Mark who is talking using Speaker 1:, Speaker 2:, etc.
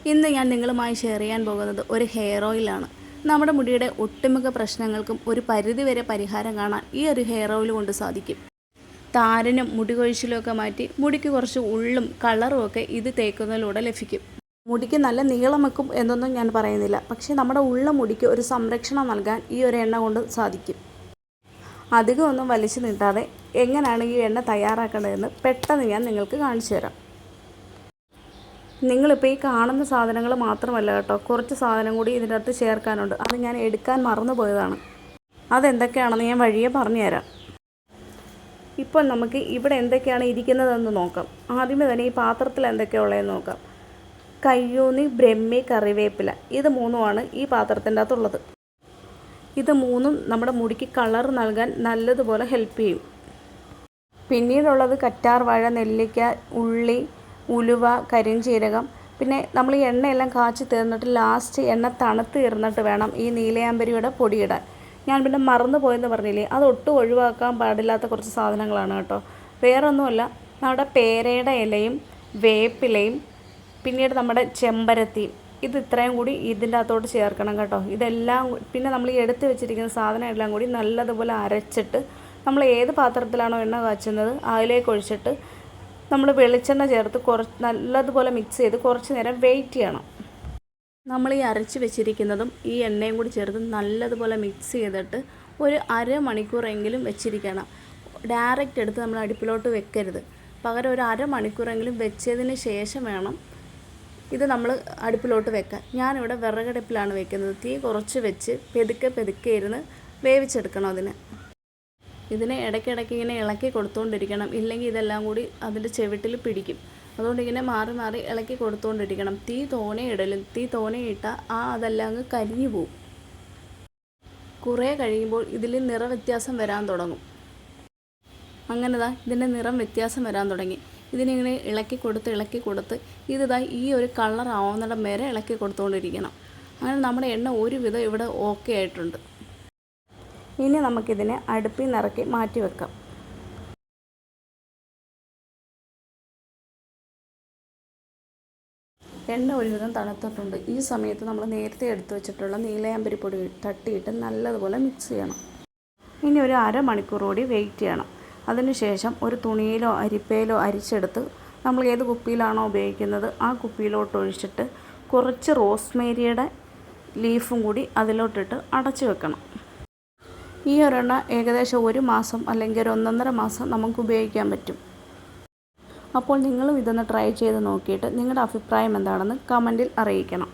Speaker 1: ഇന്ന് ഞാൻ നിങ്ങളുമായി ഷെയർ ചെയ്യാൻ പോകുന്നത് ഒരു ഹെയർ ഓയിലാണ്. നമ്മുടെ മുടിയുടെ ഒട്ടുമിക്ക പ്രശ്നങ്ങൾക്കും ഒരു പരിധിവരെ പരിഹാരം കാണാൻ ഈ ഒരു ഹെയർ ഓയിൽ കൊണ്ട് സാധിക്കും. താരനും മുടി കൊഴിച്ചിലും ഒക്കെ മാറ്റി മുടിക്ക് കുറച്ച് ഉള്ളും കളറും ഒക്കെ ഇത് തേക്കുന്നതിലൂടെ ലഭിക്കും. മുടിക്ക് നല്ല നീളം വെക്കും എന്നൊന്നും ഞാൻ പറയുന്നില്ല, പക്ഷേ നമ്മുടെ ഉള്ള മുടിക്ക് ഒരു സംരക്ഷണം നൽകാൻ ഈ ഒരു എണ്ണ കൊണ്ട് സാധിക്കും. അധികമൊന്നും വലിച്ചു നീട്ടാതെ എങ്ങനെയാണ് ഈ എണ്ണ തയ്യാറാക്കേണ്ടതെന്ന് പെട്ടെന്ന് ഞാൻ നിങ്ങൾക്ക് കാണിച്ചു തരാം. നിങ്ങളിപ്പോൾ ഈ കാണുന്ന സാധനങ്ങൾ മാത്രമല്ല കേട്ടോ, കുറച്ച് സാധനം കൂടി ഇതിൻ്റെ അകത്ത് ചേർക്കാനുണ്ട്. അത് ഞാൻ എടുക്കാൻ മറന്നു പോയതാണ്. അതെന്തൊക്കെയാണെന്ന് ഞാൻ വഴിയെ പറഞ്ഞു തരാം. ഇപ്പോൾ നമുക്ക് ഇവിടെ എന്തൊക്കെയാണ് ഇരിക്കുന്നതെന്ന് നോക്കാം. ആദ്യമേ തന്നെ ഈ പാത്രത്തിൽ എന്തൊക്കെയുള്ളതെന്ന് നോക്കാം. കയ്യൂന്നി, ബ്രഹ്മി, കറിവേപ്പില, ഇത് മൂന്നുമാണ് ഈ പാത്രത്തിൻ്റെ അകത്തുള്ളത്. ഇത് മൂന്നും നമ്മുടെ മുടിക്ക് കളർ നൽകാൻ നല്ലതുപോലെ ഹെൽപ്പ് ചെയ്യും. പിന്നീടുള്ളത് കറ്റാർ വാഴ, നെല്ലിക്ക, ഉള്ളി, ഉലുവ, കരിഞ്ചീരകം. പിന്നെ നമ്മൾ ഈ എണ്ണയെല്ലാം കാച്ചി തീർന്നിട്ട് ലാസ്റ്റ് എണ്ണ തണുത്ത് തീർന്നിട്ട് വേണം ഈ നീലയാമ്പരിയുടെ പൊടിയിടാൻ. ഞാൻ പിന്നെ മറന്നു പോയെന്ന് പറഞ്ഞില്ലേ, അതൊട്ടും ഒഴിവാക്കാൻ പാടില്ലാത്ത കുറച്ച് സാധനങ്ങളാണ് കേട്ടോ. വേറൊന്നുമല്ല, നമ്മുടെ പേരയുടെ ഇലയും വേപ്പിലയും പിന്നീട് നമ്മുടെ ചെമ്പരത്തിയും, ഇത് ഇത്രയും കൂടി ഇതിൻ്റെ അകത്തോട്ട് ചേർക്കണം കേട്ടോ. ഇതെല്ലാം പിന്നെ നമ്മൾ ഈ എടുത്ത് വെച്ചിരിക്കുന്ന സാധനം എല്ലാം കൂടി നല്ലതുപോലെ അരച്ചിട്ട് നമ്മൾ ഏത് പാത്രത്തിലാണോ എണ്ണ കാച്ചുന്നത് അതിലേക്ക് ഒഴിച്ചിട്ട് നമ്മൾ വെളിച്ചെണ്ണ ചേർത്ത് നല്ലതുപോലെ മിക്സ് ചെയ്ത് കുറച്ച് നേരം വെയിറ്റ് ചെയ്യണം. നമ്മൾ ഈ അരച്ച് വെച്ചിരിക്കുന്നതും ഈ എണ്ണയും കൂടി ചേർത്ത് നല്ലതുപോലെ മിക്സ് ചെയ്തിട്ട് ഒരു അരമണിക്കൂറെങ്കിലും വെച്ചിരിക്കണം. ഡയറക്റ്റ് എടുത്ത് നമ്മൾ അടുപ്പിലോട്ട് വെക്കരുത്. പകരം ഒരു അരമണിക്കൂറെങ്കിലും വെച്ചതിന് ശേഷം വേണം ഇത് നമ്മൾ അടുപ്പിലോട്ട് വെക്കാൻ. ഞാനിവിടെ വിറകടുപ്പിലാണ് വെക്കുന്നത്. തീ കുറച്ച് വെച്ച് പെതുക്കെ ഇരുന്ന് വേവിച്ചെടുക്കണം. ഇതിനെ ഇടയ്ക്കിടയ്ക്ക് ഇങ്ങനെ ഇളക്കി കൊടുത്തുകൊണ്ടിരിക്കണം, ഇല്ലെങ്കിൽ ഇതെല്ലാം കൂടി അതിൻ്റെ ചെവിട്ടിൽ പിടിക്കും. അതുകൊണ്ട് ഇങ്ങനെ മാറി മാറി ഇളക്കി കൊടുത്തുകൊണ്ടിരിക്കണം. തീ തോനെ ഇടലും. തീ തോനെ ഇട്ടാൽ അതെല്ലാം അങ്ങ് കരിഞ്ഞു പോവും. കുറേ കഴിയുമ്പോൾ ഇതിൽ നിറവ്യത്യാസം വരാൻ തുടങ്ങും. ഇതിൻ്റെ നിറം വ്യത്യാസം വരാൻ തുടങ്ങി. ഇതിനിങ്ങനെ ഇളക്കി കൊടുത്ത് ഈ ഒരു കളർ ആവുന്നിടം വരെ ഇളക്കി കൊടുത്തുകൊണ്ടിരിക്കണം. അങ്ങനെ നമ്മുടെ എണ്ണ ഒരുവിധം ഇവിടെ ഓക്കെ ആയിട്ടുണ്ട്. ഇനി നമുക്കിതിനെ അടുപ്പിൽ നിറക്കി മാറ്റി വെക്കാം. എണ്ണ ഒരുവിധം തണുത്തിട്ടുണ്ട്. ഈ സമയത്ത് നമ്മൾ നേരത്തെ എടുത്തു വെച്ചിട്ടുള്ള നീലയാമ്പരി പൊടി തട്ടിയിട്ട് നല്ലതുപോലെ മിക്സ് ചെയ്യണം. ഇനി ഒരു അരമണിക്കൂർ കൂടി വെയിറ്റ് ചെയ്യണം. അതിനുശേഷം ഒരു തുണിയിലോ അരിപ്പയിലോ അരിച്ചെടുത്ത് നമ്മൾ ഏത് കുപ്പിയിലാണോ ഉപയോഗിക്കുന്നത് ആ കുപ്പിയിലോട്ട് ഒഴിച്ചിട്ട് കുറച്ച് റോസ്മേരിയുടെ ലീഫും കൂടി അതിലോട്ടിട്ട് അടച്ചു വെക്കണം. ഈ ഒരെണ്ണ ഏകദേശം 1 മാസം അല്ലെങ്കിൽ ഒരു 1.5 മാസം നമുക്ക് ഉപയോഗിക്കാൻ പറ്റും. അപ്പോൾ നിങ്ങളും ഇതൊന്ന് ട്രൈ ചെയ്ത് നോക്കിയിട്ട് നിങ്ങളുടെ അഭിപ്രായം എന്താണെന്ന് കമൻറ്റിൽ അറിയിക്കണം.